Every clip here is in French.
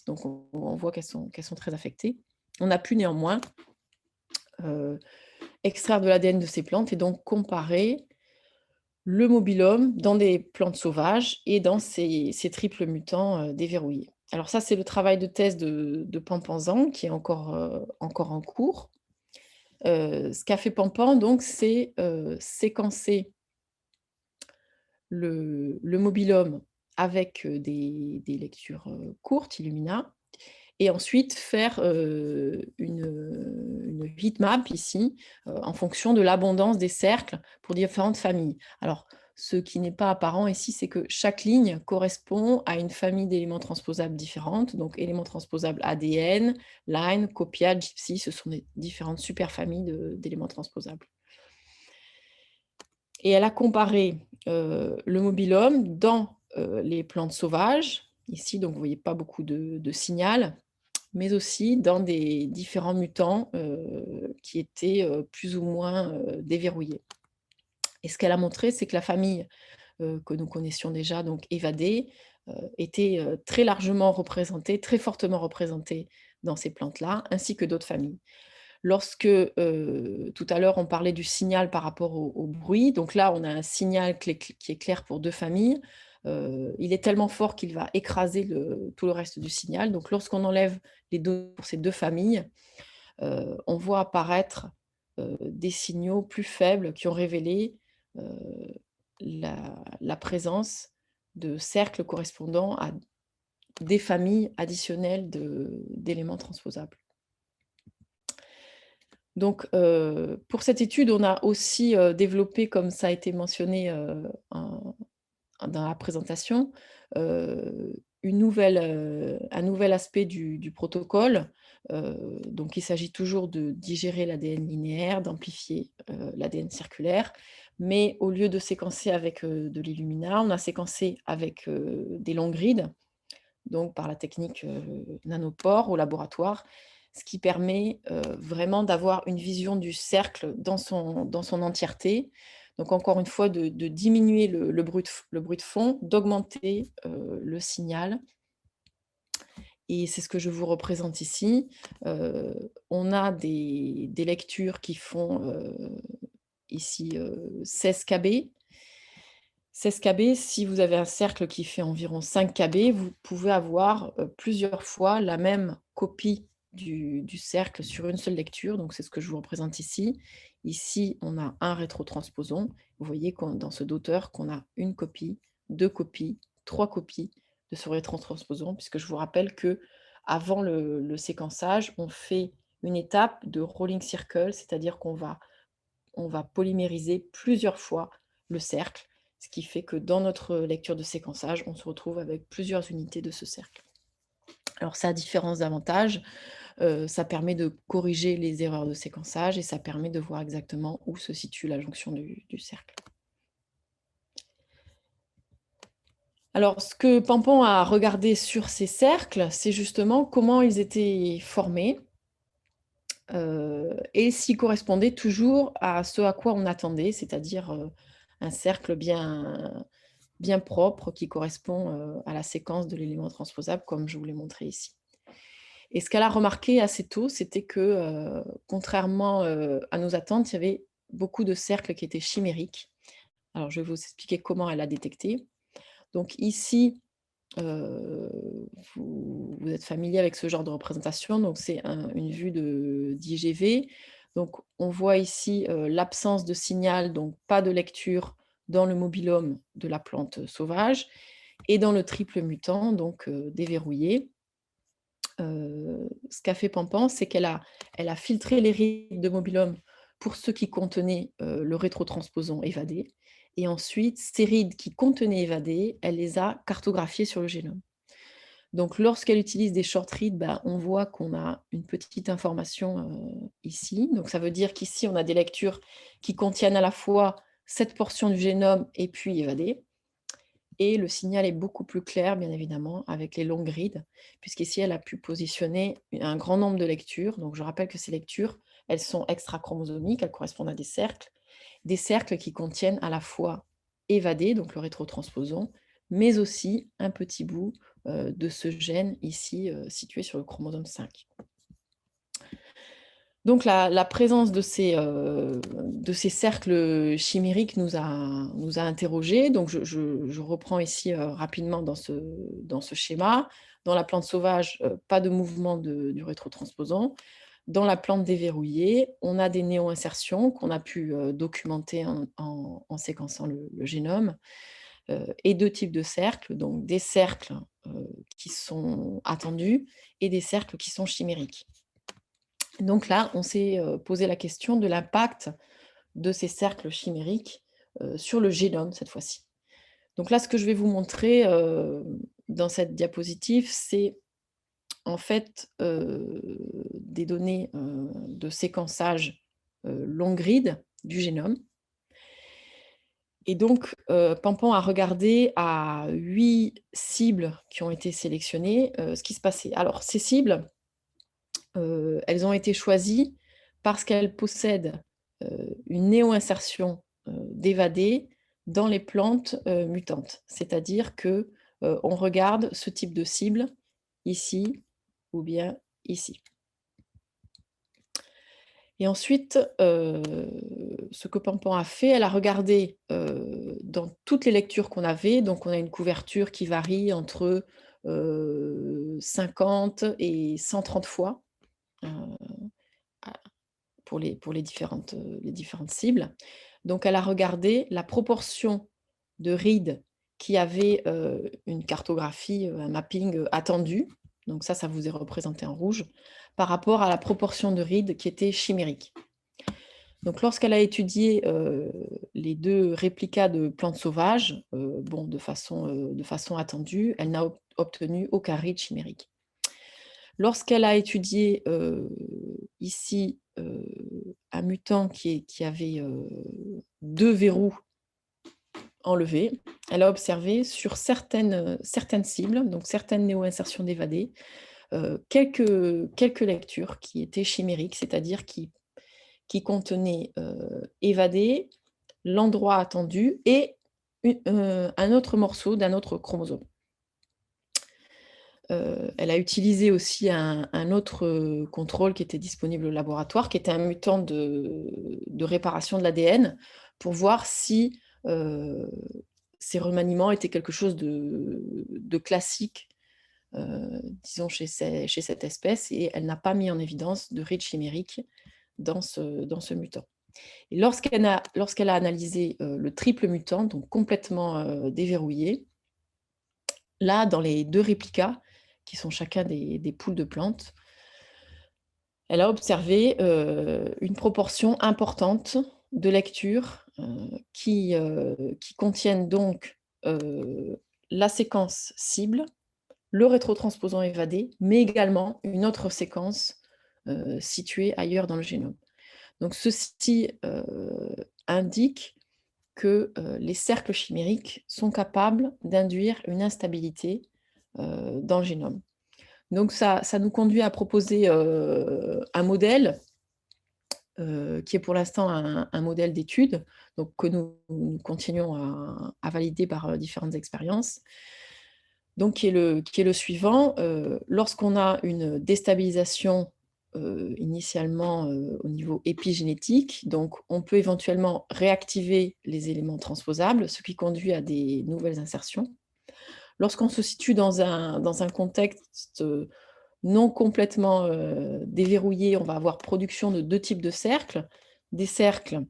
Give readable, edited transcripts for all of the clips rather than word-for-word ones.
donc on voit qu'elles sont très affectées. On a pu néanmoins, heu, extraire de l'ADN de ces plantes et donc comparer le mobilhome dans des plantes sauvages et dans ces triples mutants, déverrouillés. Alors ça, c'est le travail de thèse de Pampanzan qui est encore en cours. Ce qu'a fait Pampan donc, c'est, séquencer le mobilhome avec, des lectures, courtes, Illumina, et ensuite faire, une heatmap ici, en fonction de l'abondance des cercles pour différentes familles. Alors, ce qui n'est pas apparent ici, c'est que chaque ligne correspond à une famille d'éléments transposables différentes. Donc éléments transposables ADN, Line, Copia, Gypsy, ce sont des différentes superfamilles d'éléments transposables. Et elle a comparé, le mobilhome dans, les plantes sauvages, ici donc vous voyez pas beaucoup de signal, mais aussi dans des différents mutants, qui étaient, plus ou moins, déverrouillés. Et ce qu'elle a montré, c'est que la famille, que nous connaissions déjà, donc évadée, était, très largement représentée, très fortement représentée dans ces plantes-là, ainsi que d'autres familles. Lorsque, tout à l'heure on parlait du signal par rapport au bruit, donc là on a un signal qui est clair pour 2 familles, il est tellement fort qu'il va écraser tout le reste du signal. Donc lorsqu'on enlève les données pour ces 2 familles, on voit apparaître, des signaux plus faibles qui ont révélé, la présence de cercles correspondant à des familles additionnelles d'éléments transposables. Donc, pour cette étude, on a aussi, développé, comme ça a été mentionné, dans la présentation, un nouvel aspect du protocole. Donc il s'agit toujours de digérer l'ADN linéaire, d'amplifier, l'ADN circulaire, mais au lieu de séquencer avec, de l'Illumina, on a séquencé avec, des longs grids, donc par la technique, nanopore au laboratoire, ce qui permet, vraiment d'avoir une vision du cercle dans son entièreté. Donc encore une fois, de diminuer le bruit de fond, d'augmenter, le signal, et c'est ce que je vous représente ici. On a des lectures qui font, ici, 16 kb. 16 kb, si vous avez un cercle qui fait environ 5 kb, vous pouvez avoir, plusieurs fois la même copie du cercle sur une seule lecture, donc c'est ce que je vous représente ici. Ici, on a un rétrotransposon. Vous voyez dans ce doteur qu'on a une copie, 2 copies, 3 copies de ce rétrotransposon, puisque je vous rappelle qu'avant le séquençage, on fait une étape de rolling circle, c'est-à-dire on va polymériser plusieurs fois le cercle, ce qui fait que dans notre lecture de séquençage, on se retrouve avec plusieurs unités de ce cercle. Alors ça a différents avantages, ça permet de corriger les erreurs de séquençage et ça permet de voir exactement où se situe la jonction du cercle. Alors ce que Pampan a regardé sur ces cercles, c'est justement comment ils étaient formés, et s'ils correspondaient toujours à ce à quoi on attendait, c'est-à-dire, un cercle bien propre qui correspond, à la séquence de l'élément transposable comme je vous l'ai montré ici. Et ce qu'elle a remarqué assez tôt, c'était que, contrairement, à nos attentes, il y avait beaucoup de cercles qui étaient chimériques. Alors je vais vous expliquer comment elle a détecté. Donc ici, vous êtes familier avec ce genre de représentation, donc c'est une vue d'IGV. Donc on voit ici, l'absence de signal, donc pas de lecture dans le mobilhome de la plante sauvage et dans le triple mutant, donc déverrouillé. Ce qu'a fait Pampan, c'est elle a filtré les rides de mobilhome pour ceux qui contenaient, le rétrotransposon évadé, et ensuite ces rides qui contenaient évadé, elle les a cartographiées sur le génome. Donc lorsqu'elle utilise des short reads, bah, on voit qu'on a une petite information, ici. Donc ça veut dire qu'ici, on a des lectures qui contiennent à la fois cette portion du génome et puis évadé. Et le signal est beaucoup plus clair, bien évidemment, avec les longues grids, puisqu'ici, elle a pu positionner un grand nombre de lectures. Donc, je rappelle que ces lectures, elles sont extrachromosomiques, elles correspondent à des cercles qui contiennent à la fois évadé, donc le rétrotransposon, mais aussi un petit bout de ce gène ici, situé sur le chromosome 5. Donc la présence de ces cercles chimériques nous a interrogés. Donc je reprends ici, rapidement dans ce schéma. Dans la plante sauvage, pas de mouvement du rétrotransposon. Dans la plante déverrouillée, on a des néo-insertions qu'on a pu, documenter en séquençant le génome, et 2 types de cercles, donc des cercles, qui sont attendus et des cercles qui sont chimériques. Donc là, on s'est, posé la question de l'impact de ces cercles chimériques, sur le génome cette fois-ci. Donc là, ce que je vais vous montrer, dans cette diapositive, c'est en fait, des données, de séquençage, long read du génome. Et donc, Pampan a regardé à 8 cibles qui ont été sélectionnées, ce qui se passait. Alors ces cibles, elles ont été choisies parce qu'elles possèdent, une néo-insertion, d'évadés dans les plantes, mutantes. C'est-à-dire que, on regarde ce type de cible ici ou bien ici. Et ensuite, ce que Pampan a fait, elle a regardé, dans toutes les lectures qu'on avait, donc on a une couverture qui varie entre, 50 et 130 fois, heu, a pour les différentes cibles. Donc elle a regardé la proportion de rides qui avaient, une cartographie, un mapping, attendu. Donc ça vous est représenté en rouge, par rapport à la proportion de rides qui étaient chimériques. Donc lorsqu'elle a étudié, les 2 réplicas de plantes sauvages, bon de façon attendue, elle n'a obtenu aucun ride chimérique. Lorsqu'elle a étudié, ici, un mutant qui avait, 2 verrous enlevés, elle a observé sur certaines cibles, donc certaines néo-insertions d'évadés, quelques lectures qui étaient chimériques, c'est-à-dire qui contenaient, évadés, l'endroit attendu et un autre morceau d'un autre chromosome. Elle a utilisé aussi un autre, contrôle qui était disponible au laboratoire, qui était un mutant de réparation de l'ADN pour voir si, ces remaniements étaient quelque chose de classique, disons chez cette espèce, et elle n'a pas mis en évidence de ride chimérique dans ce mutant. Et lorsqu'elle a analysé, le triple mutant, donc complètement, déverrouillé, là, dans les 2 réplicas, qui sont chacun des poules de plantes, elle a observé, une proportion importante de lectures, qui contiennent donc, la séquence cible, le rétrotransposant évadé, mais également une autre séquence, située ailleurs dans le génome. Donc ceci, indique que, les cercles chimériques sont capables d'induire une instabilité, dans le génome. Donc ça nous conduit à proposer, un modèle, qui est pour l'instant un modèle d'étude, donc que nous continuons à valider par, différentes expériences. Donc qui est le suivant, lorsqu'on a une déstabilisation, initialement, au niveau épigénétique, donc on peut éventuellement réactiver les éléments transposables, ce qui conduit à des nouvelles insertions. Lorsqu'on se situe dans un contexte, non complètement, déverrouillé, on va avoir production de 2 types de cercles. Des cercles,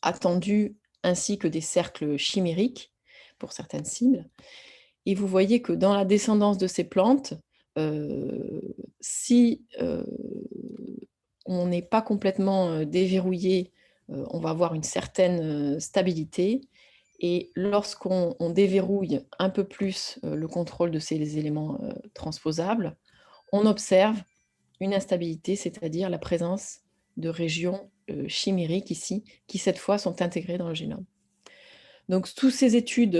attendus ainsi que des cercles chimériques pour certaines cibles. Et vous voyez que dans la descendance de ces plantes, si, on n'est pas complètement, déverrouillé, on va avoir une certaine, stabilité, et lorsqu'on déverrouille un peu plus, le contrôle de ces éléments, transposables, on observe une instabilité, c'est-à-dire la présence de régions, chimériques ici, qui cette fois sont intégrées dans le génome. Donc toutes ces études,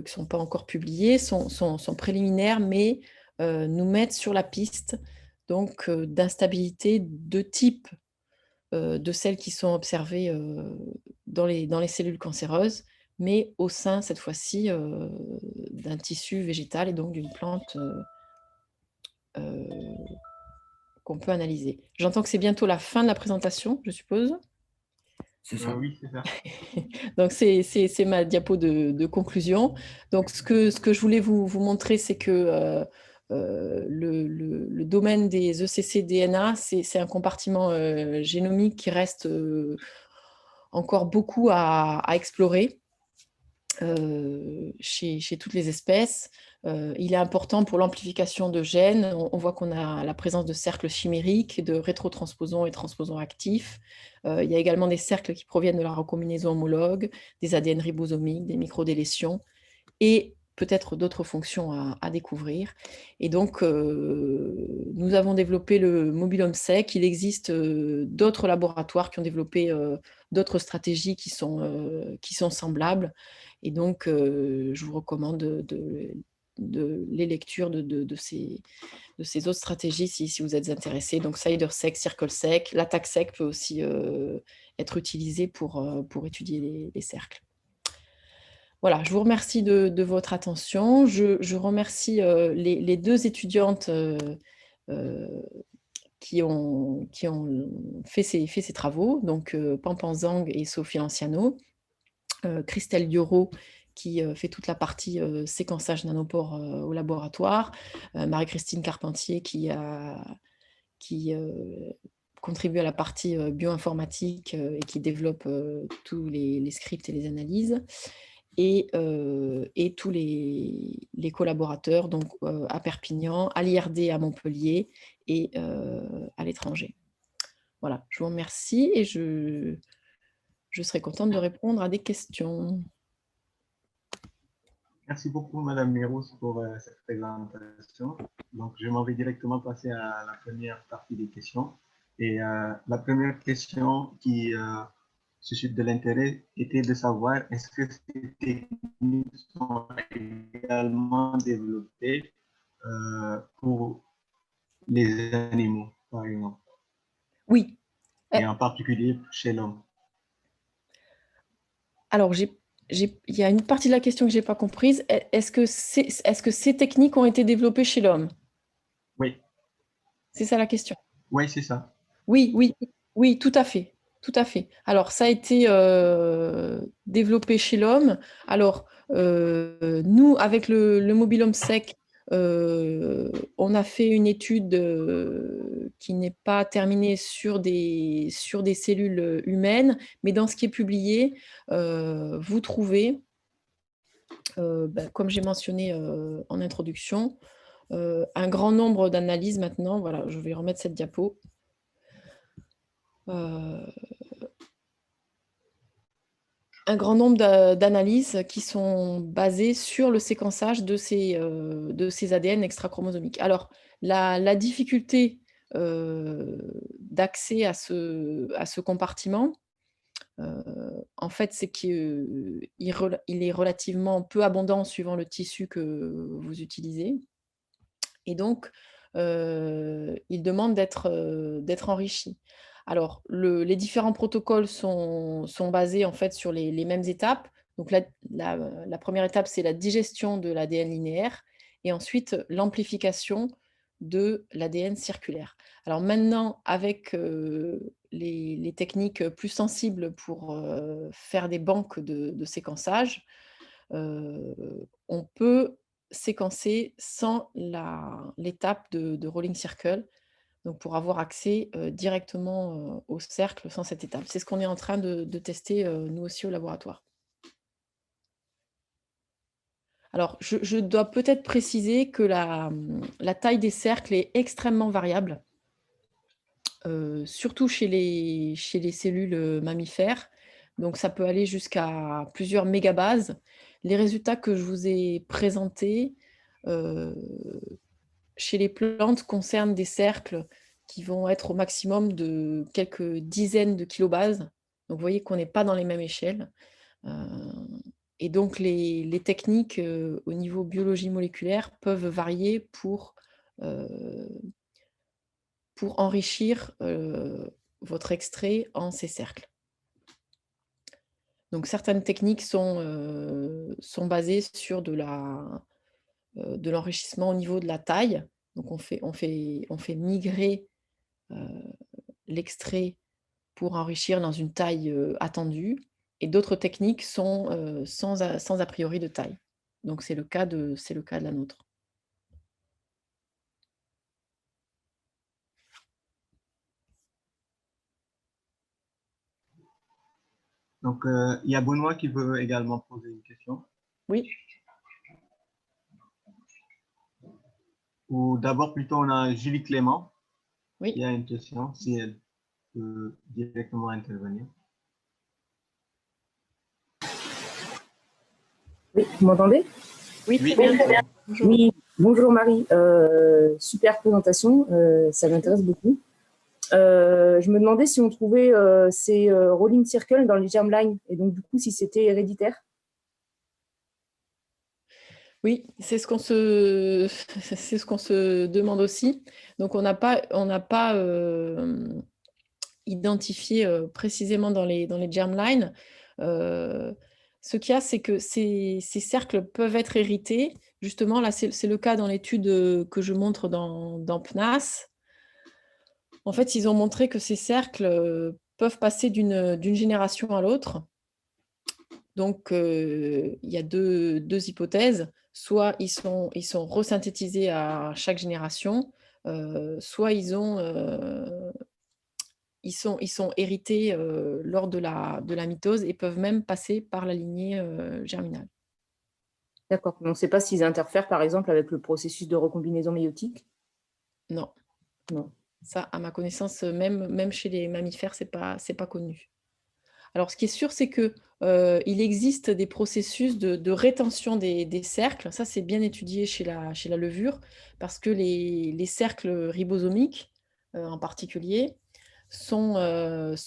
qui sont pas encore publiées sont préliminaires, mais, nous mettent sur la piste donc, d'instabilité de type, de celles qui sont observées, dans les cellules cancéreuses, mais au sein, cette fois-ci, d'un tissu végétal et donc d'une plante qu'on peut analyser. J'entends que c'est bientôt la fin de la présentation, je suppose. C'est ça. Oui, c'est ça. Donc, c'est ma diapo de conclusion. Donc, ce que je voulais vous montrer, c'est que le domaine des ECC-DNA, c'est un compartiment génomique qui reste encore beaucoup à explorer chez toutes les espèces. Il est important pour l'amplification de gènes. On voit qu'on a la présence de cercles chimériques, de rétrotransposons et transposons actifs. Il y a également des cercles qui proviennent de la recombinaison homologue, des ADN ribosomiques, des microdélétions et peut-être d'autres fonctions à découvrir. Et donc, nous avons développé le mobilhome sec. Il existe d'autres laboratoires qui ont développé d'autres stratégies qui sont semblables. Et donc, je vous recommande les lectures de ces autres stratégies si vous êtes intéressé. Donc, CIDR-sec, CircleSec, l'attaque-sec peut aussi être utilisé pour étudier les cercles. Voilà, je vous remercie de votre attention. Je remercie les deux étudiantes qui ont fait ces travaux, donc Pampan Zhang et Sophie Anciano. Christelle Dioro qui fait toute la partie séquençage nanopore au laboratoire, Marie-Christine Carpentier qui contribue à la partie bioinformatique et qui développe tous les scripts et les analyses, et tous les collaborateurs donc, à Perpignan, à l'IRD à Montpellier et à l'étranger. Voilà, je vous remercie et je serai contente de répondre à des questions. Merci beaucoup, Madame Miros, pour cette présentation. Donc, je m'en vais directement passer à la première partie des questions. Et la première question qui suscite de l'intérêt était de savoir est-ce que ces techniques sont également développées pour les animaux, par exemple, Oui. et en particulier chez l'homme. Alors, il y a une partie de la question que je n'ai pas comprise. Est-ce que ces techniques ont été développées chez l'homme? Oui. C'est ça la question? Oui, c'est ça. Oui, oui, oui, tout à fait. Tout à fait. Alors, ça a été développé chez l'homme. Alors, nous, avec le mobilhome sec, on a fait une étude qui n'est pas terminée sur des cellules humaines, mais dans ce qui est publié, vous trouvez, comme j'ai mentionné en introduction, un grand nombre d'analyses maintenant. Voilà, je vais remettre cette diapo. Un grand nombre d'analyses qui sont basées sur le séquençage de ces ADN extrachromosomiques. Alors, la difficulté d'accès à ce compartiment, en fait, c'est qu'il est relativement peu abondant suivant le tissu que vous utilisez. Et donc, il demande d'être enrichi. Alors, les différents protocoles sont basés en fait sur les mêmes étapes. Donc, la première étape, c'est la digestion de l'ADN linéaire et ensuite l'amplification de l'ADN circulaire. Alors maintenant, avec les techniques plus sensibles pour faire des banques de séquençage, on peut séquencer sans l'étape de rolling circle, donc pour avoir accès directement au cercle sans cette étape. C'est ce qu'on est en train de tester nous aussi au laboratoire. Alors, je dois peut-être préciser que la taille des cercles est extrêmement variable, surtout chez les cellules mammifères. Donc, ça peut aller jusqu'à plusieurs mégabases. Les résultats que je vous ai présentés chez les plantes concernent des cercles qui vont être au maximum de quelques dizaines de kilobases. Donc, vous voyez qu'on n'est pas dans les mêmes échelles. Et donc, les techniques au niveau biologie moléculaire peuvent varier pour enrichir votre extrait en ces cercles. Donc certaines techniques sont basées sur de l'enrichissement au niveau de la taille. Donc on fait migrer l'extrait pour enrichir dans une taille attendue, et d'autres techniques sont sans a priori de taille. Donc c'est le cas de la nôtre. Donc, il y a Benoît qui veut également poser une question. Oui. Ou d'abord, plutôt, on a Julie Clément. Oui. Il y a une question, si elle peut directement intervenir. Oui, vous m'entendez? Oui, très bien. Bonjour. Oui, bonjour Marie. Super présentation, ça m'intéresse beaucoup. Je me demandais si on trouvait ces rolling circles dans les germline, et donc du coup si c'était héréditaire. Oui, c'est ce qu'on se demande aussi. Donc on n'a pas identifié précisément dans les germline. Ce qu'il y a, c'est que ces cercles peuvent être hérités. Justement, là, c'est le cas dans l'étude que je montre dans PNAS. En fait, ils ont montré que ces cercles peuvent passer d'une génération à l'autre. Donc, il y a deux hypothèses. Soit ils sont resynthétisés à chaque génération, soit ils sont hérités lors de la mitose et peuvent même passer par la lignée germinale. D'accord. On ne sait pas s'ils interfèrent, par exemple, avec le processus de recombinaison méiotique? Non. Non. Ça, à ma connaissance, même chez les mammifères, c'est pas connu. Alors, ce qui est sûr, c'est qu'il existe des processus de rétention des cercles. Ça, c'est bien étudié chez la levure, parce que les cercles ribosomiques, en particulier, sont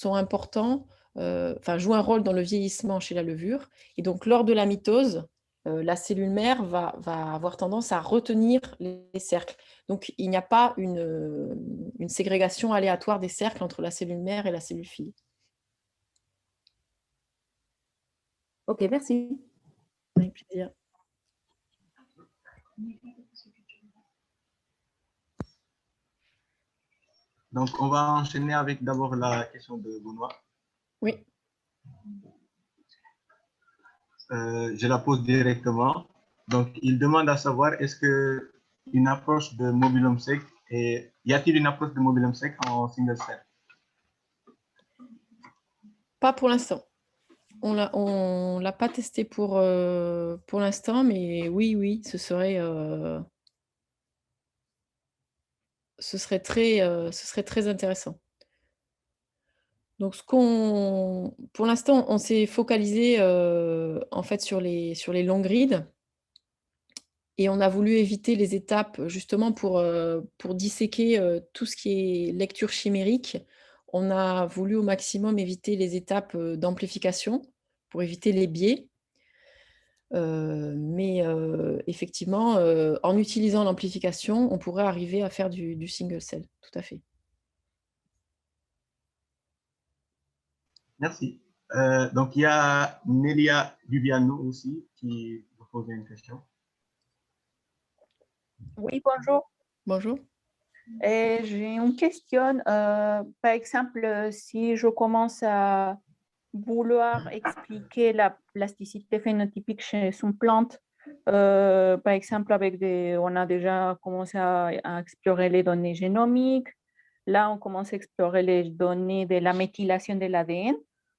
importants, jouent un rôle dans le vieillissement chez la levure. Et donc, lors de la mitose, la cellule mère va avoir tendance à retenir les cercles. Donc, il n'y a pas une ségrégation aléatoire des cercles entre la cellule mère et la cellule fille. Ok, merci. Avec plaisir. Donc, on va enchaîner avec d'abord la question de Benoît. Oui. Je la pose directement. Donc, il demande à savoir, est-ce que une approche de mobilome sec, et y a-t-il une approche de mobilome sec en single cell? Pas pour l'instant. On l'a pas testé pour l'instant, mais oui, ce serait très intéressant. Donc, pour l'instant, on s'est focalisé en fait sur les long grids, et on a voulu éviter les étapes justement pour disséquer tout ce qui est lecture chimérique. On a voulu au maximum éviter les étapes d'amplification pour éviter les biais. Mais effectivement, en utilisant l'amplification, on pourrait arriver à faire du single cell, tout à fait. Merci. Donc, il y a Nelia Dubiano aussi qui vous pose une question. Oui, bonjour. Bonjour. J'ai une question. Par exemple, si je commence à vouloir expliquer la plasticité phénotypique chez une plante, par exemple, on a déjà commencé à explorer les données génomiques. Là, on commence à explorer les données de la méthylation de l'ADN.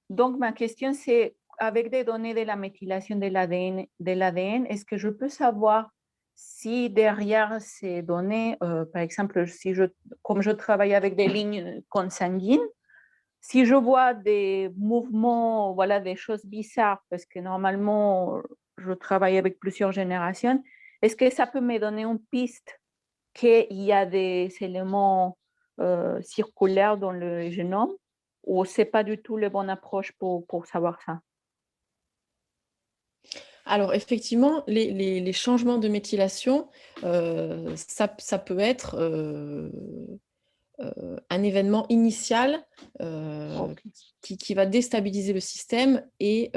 Donc, ma question, c'est, avec des données de la méthylation de l'ADN, est-ce que je peux savoir si derrière ces données, par exemple, comme je travaille avec des lignes consanguines, si je vois des mouvements, voilà, des choses bizarres, parce que normalement, je travaille avec plusieurs générations, est-ce que ça peut me donner une piste qu'il y a des éléments circulaires dans le génome, ou ce n'est pas du tout la bonne approche pour savoir ça? Alors effectivement, les changements de méthylation, ça peut être un événement initial Ok. qui va déstabiliser le système et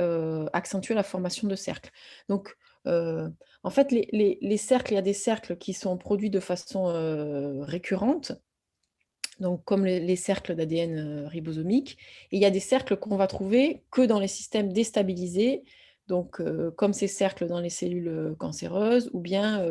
accentuer la formation de cercles. Donc, en fait, les cercles, il y a des cercles qui sont produits de façon récurrente, donc comme les cercles d'ADN ribosomique, et il y a des cercles qu'on va trouver que dans les systèmes déstabilisés, donc comme ces cercles dans les cellules cancéreuses ou bien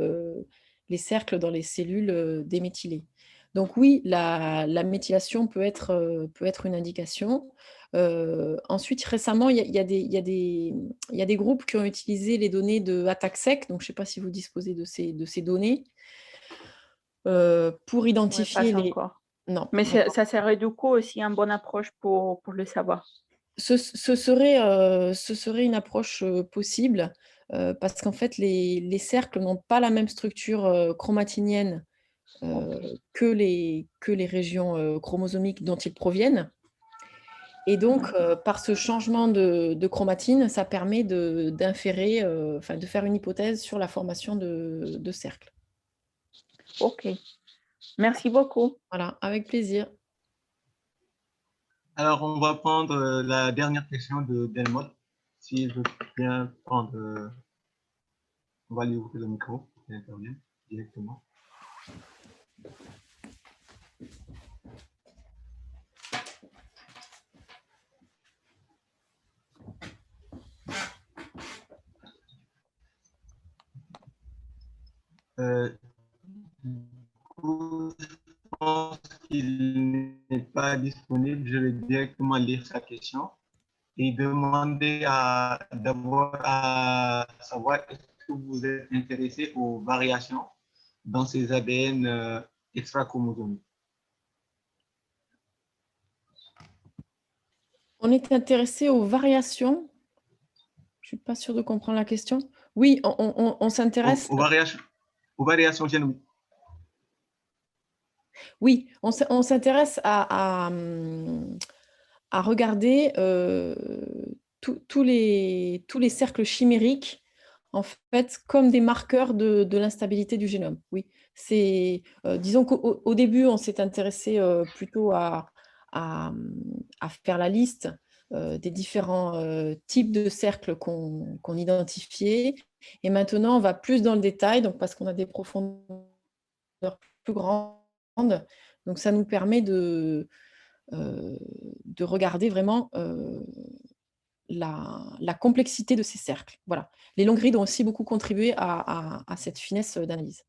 les cercles dans les cellules déméthylées. Donc oui, la méthylation peut être une indication. Ensuite, récemment, il y a des groupes qui ont utilisé les données de ATAC-seq, donc je ne sais pas si vous disposez de ces données, pour Ouais, identifier pas les... encore. Non, Mais d'accord. ça serait du coup aussi une bonne approche pour le savoir. Ce serait une approche possible, parce qu'en fait, les cercles n'ont pas la même structure chromatinienne Ok. que les régions chromosomiques dont ils proviennent. Et donc, par ce changement de chromatine, ça permet d'inférer, enfin, de faire une hypothèse sur la formation de cercles. Ok. Merci beaucoup. Voilà, avec plaisir. Alors, on va prendre la dernière question de Delmotte. Si je veux bien prendre, on va lui ouvrir le micro, il intervient directement. Je pense qu'il n'est pas disponible. Je vais directement lire sa question et demander d'abord à savoir est-ce que vous êtes intéressé aux variations dans ces ADN extra-chromosomiques. On est intéressé aux variations. Je ne suis pas sûre de comprendre la question. Oui, on s'intéresse... Aux variations génomiques. Oui, on s'intéresse à regarder tous les cercles chimériques, en fait, comme des marqueurs de l'instabilité du génome. Oui, disons qu'au début, on s'est intéressé plutôt à faire la liste des différents types de cercles qu'on identifiait. Et maintenant, on va plus dans le détail, donc parce qu'on a des profondeurs plus grandes. Donc, ça nous permet de regarder vraiment la complexité de ces cercles. Voilà. Les longues rides ont aussi beaucoup contribué à cette finesse d'analyse.